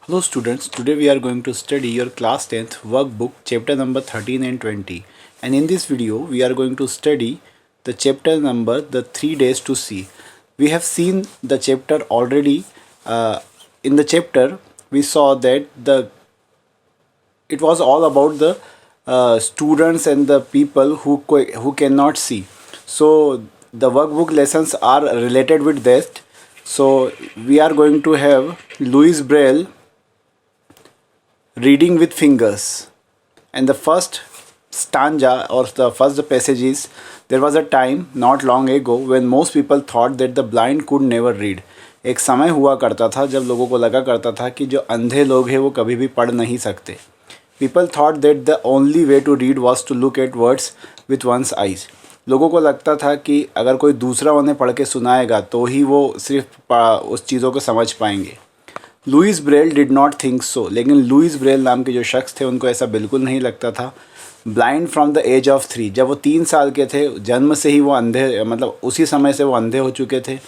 Hello students, today we are going to study your class 10th workbook chapter number 13 and 20. And in this video we are going to study the chapter number the 3 days to see. We have seen the chapter already. In the chapter we saw that it was all about the students and the people who cannot see. So the workbook lessons are related with that. So we are going to have Louis Braille reading with fingers, and the first stanza or the first passage is, there was a time not long ago when most people thought that the blind could never read. एक समय हुआ करता था जब लोगों को लगा करता था कि जो अंधे लोग हैं वो कभी भी पढ़ नहीं सकते. People thought that the only way to read was to look at words with one's eyes. लोगों को लगता था कि अगर कोई दूसरा उन्हें पढ़ के सुनाएगा तो ही वो सिर्फ उस चीज़ों को समझ पाएंगे. Louis Braille did not think so, लेकिन लुइस ब्रेल नाम के जो शख्स थे उनको ऐसा बिल्कुल नहीं लगता था. Blind from the age of 3, जब वो 3 साल के थे जन्म से ही वो अंधे, मतलब उसी समय से वो अंधे हो चुके थे.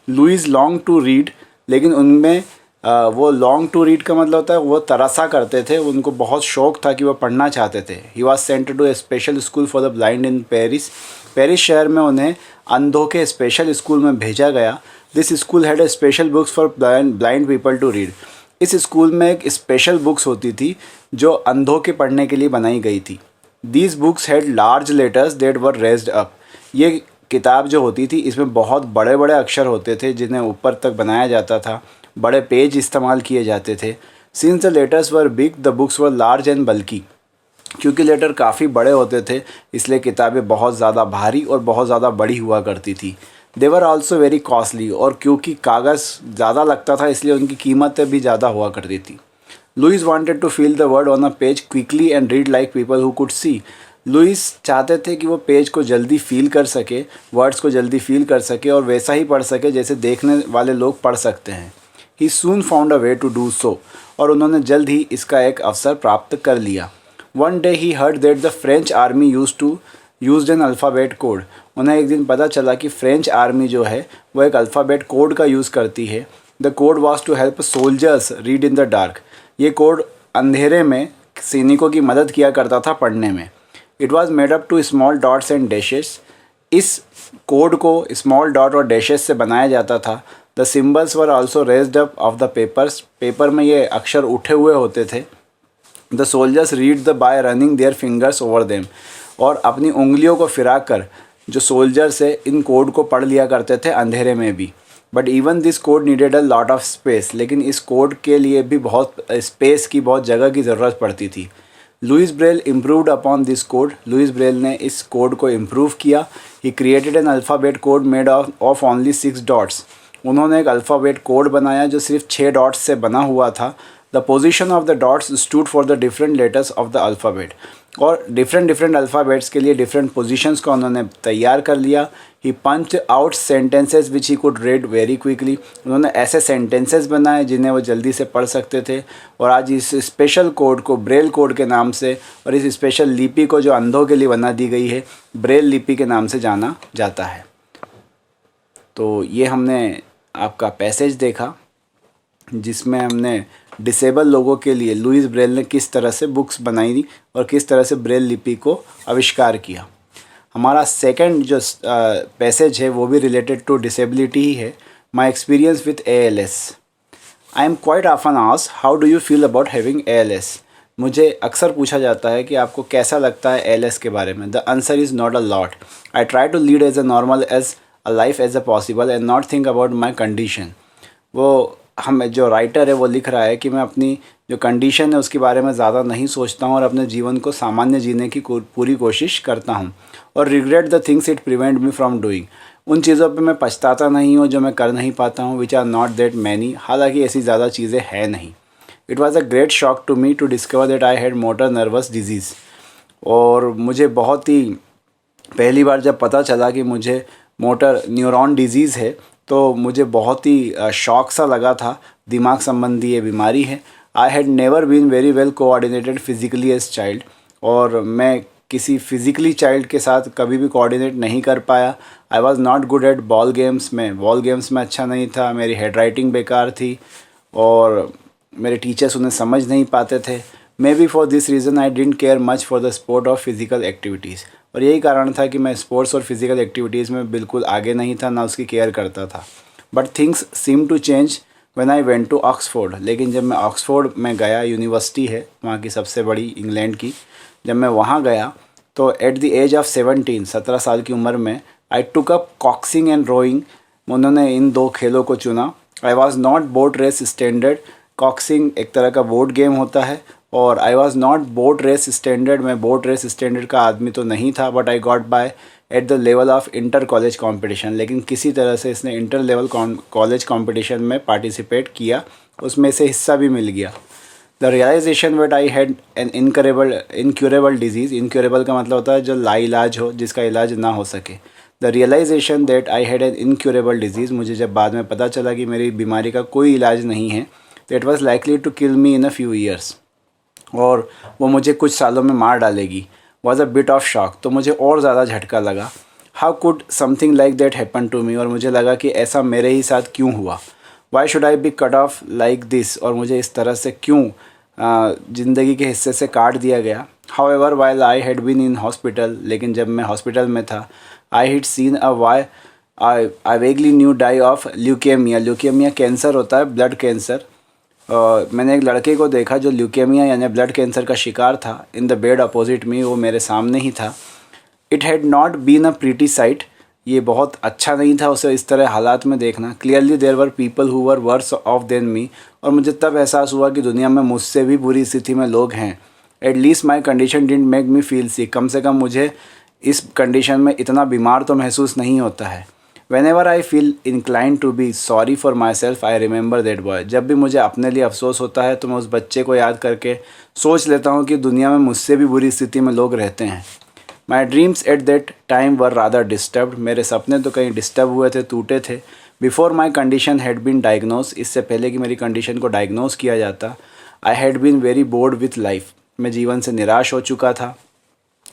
लुइस लॉन्ग टू रीड, लेकिन उनमें वो लॉन्ग टू रीड का मतलब होता है वो तरसा करते थे, उनको बहुत शौक़ था कि वो पढ़ना चाहते थे. He was sent to a special school for the blind in Paris. Paris शहर में उन्हें अंधों के स्पेशल स्कूल में भेजा गया. This school had a special books for blind people to read. इस स्कूल में एक स्पेशल बुक्स होती थी जो अंधों के पढ़ने के लिए बनाई गई थी. These books had large letters that were raised up. ये किताब जो होती थी इसमें बहुत बड़े बड़े अक्षर होते थे जिन्हें ऊपर तक बनाया जाता था. बड़े पेज इस्तेमाल किए जाते थे. Since the letters were big the books were large and bulky. क्योंकि लेटर काफ़ी बड़े होते थे इसलिए किताबें बहुत ज़्यादा भारी और बहुत ज़्यादा बड़ी हुआ करती थी. दे वर ऑल्सो वेरी कॉस्टली, और क्योंकि कागज़ ज़्यादा लगता था इसलिए उनकी कीमतें भी ज़्यादा हुआ करती थी. Louis wanted to feel the word on a page quickly and read like people who could see. Louis चाहते थे कि वो पेज को जल्दी फील कर सके, वर्ड्स को जल्दी फील कर सके और वैसा ही पढ़ सके जैसे देखने वाले लोग पढ़ सकते हैं. He soon found a way to do so, और उन्होंने जल्द ही इसका एक अवसर प्राप्त कर लिया. One day he heard that the French army used N alphabet code. उन्हें एक दिन पता चला कि फ्रेंच आर्मी जो है वो एक अल्फ़ाबेट कोड का यूज़ करती है. The code was to help soldiers read in the dark. ये कोड अंधेरे में सैनिकों की मदद किया करता था पढ़ने में. It was made up to small dots and dashes. इस कोड को स्मॉल डॉट और डैशेस से बनाया जाता था. The symbols were also raised up of the papers. Paper में ये अक्षर उठे हुए होते थे. The soldiers read the by running their fingers over them. और अपनी उंगलियों को फिरा कर जो सोल्जर्स है इन कोड को पढ़ लिया करते थे अंधेरे में भी. But even this code needed a lot of space. लेकिन इस कोड के लिए भी बहुत स्पेस की, बहुत जगह की ज़रूरत पड़ती थी. Louis Braille improved upon this code. Louis Braille ने इस कोड को इम्प्रूव किया. He created an alphabet code made of only 6 dots. उन्होंने एक अल्फ़ाबेट कोड बनाया जो सिर्फ 6 डॉट्स से बना हुआ था. The position of the dots stood for the different letters of the alphabet. और डिफरेंट अल्फ़ाबेट्स के लिए डिफरेंट पोजीशंस को उन्होंने तैयार कर लिया. He punch out sentences which he could read very quickly. उन्होंने ऐसे सेंटेंसेस बनाए जिन्हें वो जल्दी से पढ़ सकते थे. और आज इस स्पेशल कोड को ब्रेल कोड के नाम से, और इस स्पेशल लिपि को जो अंधों के लिए बना दी गई है, ब्रेल लिपि के नाम से जाना जाता है. तो ये हमने आपका पैसेज देखा जिसमें हमने डिसेबल लोगों के लिए लुइस ब्रेल ने किस तरह से बुक्स बनाई थी और किस तरह से ब्रेल लिपि को आविष्कार किया. हमारा सेकंड जो पैसेज है वो भी रिलेटेड टू डिसेबिलिटी ही है. My experience with ALS. I am quite often asked how do you feel about having ALS. मुझे अक्सर पूछा जाता है कि आपको कैसा लगता है ALS के बारे में. The answer is not a lot. I try to lead as a normal as a life as a possible and not think about my condition. वो हम जो राइटर है वो लिख रहा है कि मैं अपनी जो कंडीशन है उसके बारे में ज़्यादा नहीं सोचता हूँ और अपने जीवन को सामान्य जीने की पूरी कोशिश करता हूँ. और regret the things it prevent me from doing. उन चीज़ों पे मैं पछताता नहीं हूँ जो मैं कर नहीं पाता हूँ. Which are not that many. हालांकि ऐसी ज़्यादा चीज़ें हैं नहीं. It was a great shock to me to discover that I had motor nervous disease. और मुझे बहुत ही पहली बार जब पता चला कि मुझे मोटर न्यूरॉन डिजीज़ है तो मुझे बहुत ही शौक सा लगा था. दिमाग संबंधी ये बीमारी है. I had never been very well coordinated physically as child. और मैं किसी फिज़िकली चाइल्ड के साथ कभी भी कोऑर्डिनेट नहीं कर पाया. I was not good at ball games में अच्छा नहीं था. मेरी हैंड राइटिंग बेकार थी. और मेरे टीचर्स उन्हें समझ नहीं पाते थे। May be for this reason I didn't care much for the sport of physical activities. और यही कारण था कि मैं स्पोर्ट्स और फिज़िकल एक्टिविटीज़ में बिल्कुल आगे नहीं था, ना उसकी केयर करता था। But things seem to change when I went to Oxford. लेकिन जब मैं ऑक्सफोर्ड में गया, यूनिवर्सिटी है वहाँ की सबसे बड़ी इंग्लैंड की, जब मैं वहाँ गया तो एट द एज ऑफ 17 साल की उम्र में I took up coxing and rowing. उन्होंने इन दो खेलों को चुना। I was not boat race standard. Coxing एक तरह का बोट गेम होता है और I was not boat race standard. मैं बोट रेस स्टैंडर्ड का आदमी तो नहीं था, but I got by at the level of inter college competition. लेकिन किसी तरह से इसने इंटर लेवल कॉलेज कॉम्पिटिशन में पार्टिसिपेट किया, उसमें से हिस्सा भी मिल गया। The realisation that I had an incurable disease. Incurable का मतलब होता है जो लाइलाज हो, जिसका इलाज ना हो सके। The realisation that I had an incurable disease, मुझे जब बाद में पता चला कि मेरी बीमारी का कोई इलाज नहीं है, that was likely to kill me in a few years, और वो मुझे कुछ सालों में मार डालेगी, was a bit of shock. तो मुझे और ज़्यादा झटका लगा। How could something like that happen to me, और मुझे लगा कि ऐसा मेरे ही साथ क्यों हुआ। Why should I be cut off like this, और मुझे इस तरह से क्यों ज़िंदगी के हिस्से से काट दिया गया। However while I had been in hospital, लेकिन जब मैं हॉस्पिटल में था, I had seen a why I vaguely knew die of leukaemia. Leukaemia cancer होता है, ब्लड कैंसर। मैंने एक लड़के को देखा जो ल्यूकेमिया यानी ब्लड कैंसर का शिकार था। In the bed opposite me, वो मेरे सामने ही था। It had not been a pretty sight, ये बहुत अच्छा नहीं था उसे इस तरह हालात में देखना। Clearly there were people who were worse off than me, और मुझे तब एहसास हुआ कि दुनिया में मुझसे भी बुरी स्थिति में लोग हैं। At least my condition didn't make me feel sick, कम से कम मुझे इस कंडीशन में इतना बीमार तो महसूस नहीं होता है। Whenever I feel inclined to be sorry for myself, I remember that boy। जब भी मुझे अपने लिए अफसोस होता है तो मैं उस बच्चे को याद करके सोच लेता हूँ कि दुनिया में मुझसे भी बुरी स्थिति में लोग रहते हैं। My dreams at that time were rather disturbed। मेरे सपने तो कहीं डिस्टर्ब हुए थे, टूटे थे। Before my condition had been diagnosed, इससे पहले कि मेरी कंडीशन को डायग्नोस किया जाता, I had been very bored with life। मैं जीवन से निराश हो चुका था।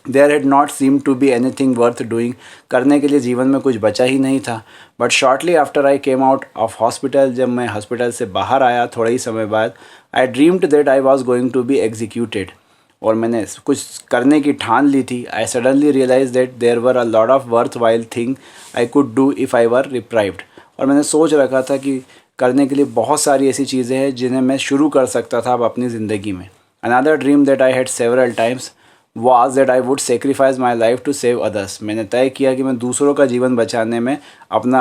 There had not seem to be anything worth doing, करने के लिए जीवन में कुछ बचा ही नहीं था। But shortly after I came out of hospital, जब मैं हॉस्पिटल से बाहर आया थोड़े ही समय बाद, I dreamed that I was going to be executed, और मैंने कुछ करने की ठान ली थी। I suddenly realize that there were a lot of worthwhile thing I could do if I were deprived. और मैंने सोच रखा था कि करने के लिए बहुत सारी ऐसी चीज़ें हैं जिन्हें मैं शुरू कर सकता था अब अपनी ज़िंदगी में। Another dream that I had several times was that I would sacrifice my life to save others। मैंने तय किया कि मैं दूसरों का जीवन बचाने में अपना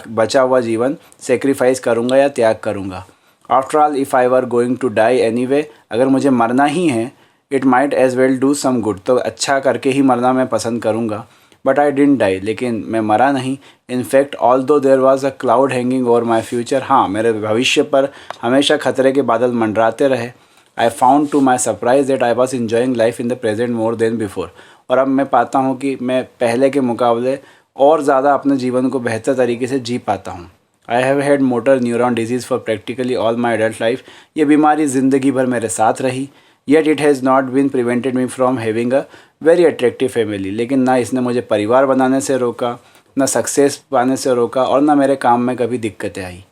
बचा हुआ जीवन सेक्रीफाइस करूँगा या त्याग करूँगा। After all if I were going to die anyway, अगर मुझे मरना ही है, it might as well do some good, तो अच्छा करके ही मरना मैं पसंद करूँगा। बट आई डिडंट डाई, लेकिन मैं मरा नहीं। In fact although there was a cloud hanging over my future, हाँ मेरे भविष्य पर हमेशा खतरे के बादल मंडराते रहे। I found to my surprise that I was enjoying life in the present more than before. और अब मैं पाता हूँ कि मैं पहले के मुकाबले और ज़्यादा अपने जीवन को बेहतर तरीके से जी पाता हूँ। I have had motor neuron disease for practically all my adult life. ये बीमारी ज़िंदगी भर मेरे साथ रही। Yet it has not been prevented me from having a very attractive family, लेकिन ना इसने मुझे परिवार बनाने से रोका, ना सक्सेस पाने से रोका, और ना मेरे काम में कभी दिक्कतें आई।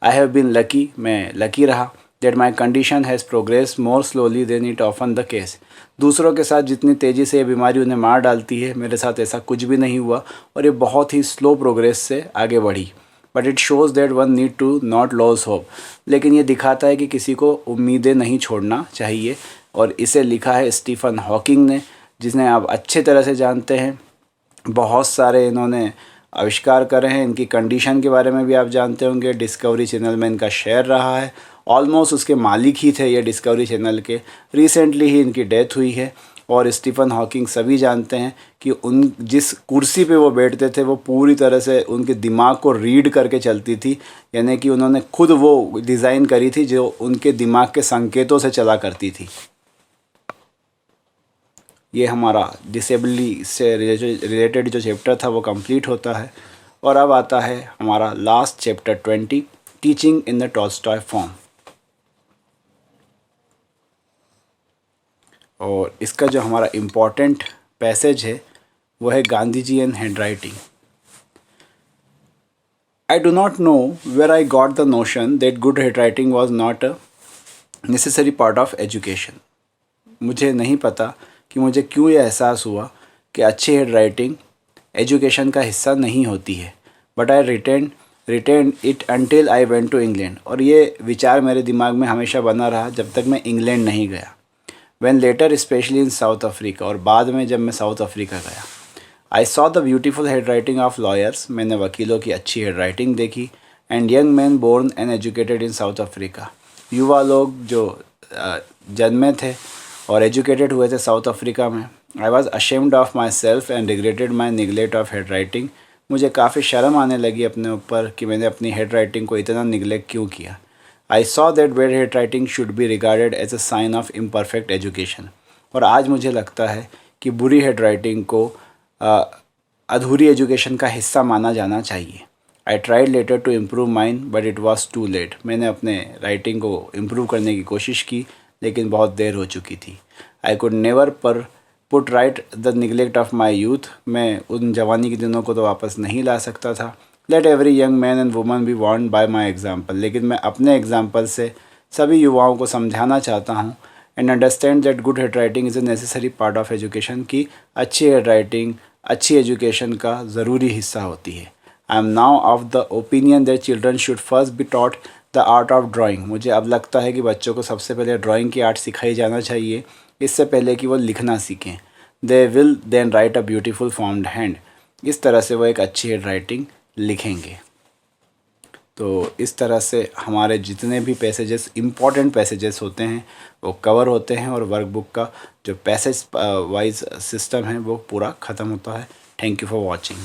आई हैव बीन लकी, मैं लकी रहा। That my condition has progress more slowly than it often the case. दूसरों के साथ जितनी तेज़ी से ये बीमारी उन्हें मार डालती है, मेरे साथ ऐसा कुछ भी नहीं हुआ, और ये बहुत ही स्लो प्रोग्रेस से आगे बढ़ी। But it shows that one need to not lose hope. लेकिन ये दिखाता है कि किसी को उम्मीदें नहीं छोड़ना चाहिए, और इसे लिखा है स्टीफन हॉकिंग ने, जिसने आप अच्छे तरह से जानते हैं। बहुत सारे इन्होंने आविष्कार करे हैं। इनकी कंडीशन के बारे में भी आप जानते होंगे, डिस्कवरी चैनल में इनका शेयर रहा है। ऑलमोस्ट उसके मालिक ही थे ये डिस्कवरी चैनल के। रिसेंटली ही इनकी डेथ हुई है। और स्टीफन हॉकिंग सभी जानते हैं कि उन जिस कुर्सी पे वो बैठते थे वो पूरी तरह से उनके दिमाग को रीड करके चलती थी, यानी कि उन्होंने खुद वो डिज़ाइन करी थी जो उनके दिमाग के संकेतों से चला करती थी। ये हमारा डिसेबिलिटी से रिलेटेड जो चैप्टर था वो कंप्लीट होता है। और अब आता है हमारा last chapter 20, teaching in the Tolstoy form. और इसका जो हमारा इम्पॉर्टेंट पैसेज है वो है Gandhi ji and handwriting. I do not know where I got the notion that good handwriting was not a necessary part of education. मुझे नहीं पता कि मुझे क्यों ये एहसास हुआ कि अच्छी हैंड राइटिंग एजुकेशन का हिस्सा नहीं होती है, but I retain it until I went to England. और ये विचार मेरे दिमाग में हमेशा बना रहा जब तक मैं इंग्लैंड नहीं गया। When later specially in South Africa, और बाद में जब मैं साउथ अफ्रीका गया, I saw the beautiful handwriting of lawyers, मैंने वकीलों की अच्छी हैंड राइटिंग देखी, and young man born and educated in South Africa, युवा लोग जो जन्मे थे और एजुकेटेड हुए थे साउथ अफ्रीका में। I was ashamed of my self and regretted my neglect of hand writing, मुझे काफ़ी शर्म आने लगी अपने ऊपर कि मैंने अपनी हैंड राइटिंग को इतना निगलेक्ट क्यों किया। I saw that bad handwriting should be regarded as a sign of imperfect education, और आज मुझे लगता है कि बुरी हैंड राइटिंग को अधूरी एजुकेशन का हिस्सा माना जाना चाहिए। I tried later to improve mine but it was too late, मैंने अपने राइटिंग को इम्प्रूव करने की कोशिश की लेकिन बहुत देर हो चुकी थी। I could never put right the neglect of my youth, मैं उन जवानी के दिनों को तो वापस नहीं ला सकता था। Let every young man and woman be warned by my example, लेकिन मैं अपने एग्जाम्पल से सभी युवाओं को समझाना चाहता हूँ and understand that good hand writing is a necessary part of education, की अच्छी हैंड राइटिंग अच्छी एजुकेशन का ज़रूरी हिस्सा होती है। I am now of the opinion that children should first be taught the art of drawing, मुझे अब लगता है कि बच्चों को सबसे पहले ड्राइंग की आर्ट सिखाई जाना चाहिए, इससे पहले कि वो लिखना सीखें। They will then write a beautiful formed hand, इस तरह से वो एक अच्छी हैंड राइटिंग लिखेंगे। तो इस तरह से हमारे जितने भी पैसेजेस इम्पॉर्टेंट पैसेजेस होते हैं वो कवर होते हैं, और वर्कबुक का जो पैसेज वाइज सिस्टम है वो पूरा ख़त्म होता है। Thank you for watching.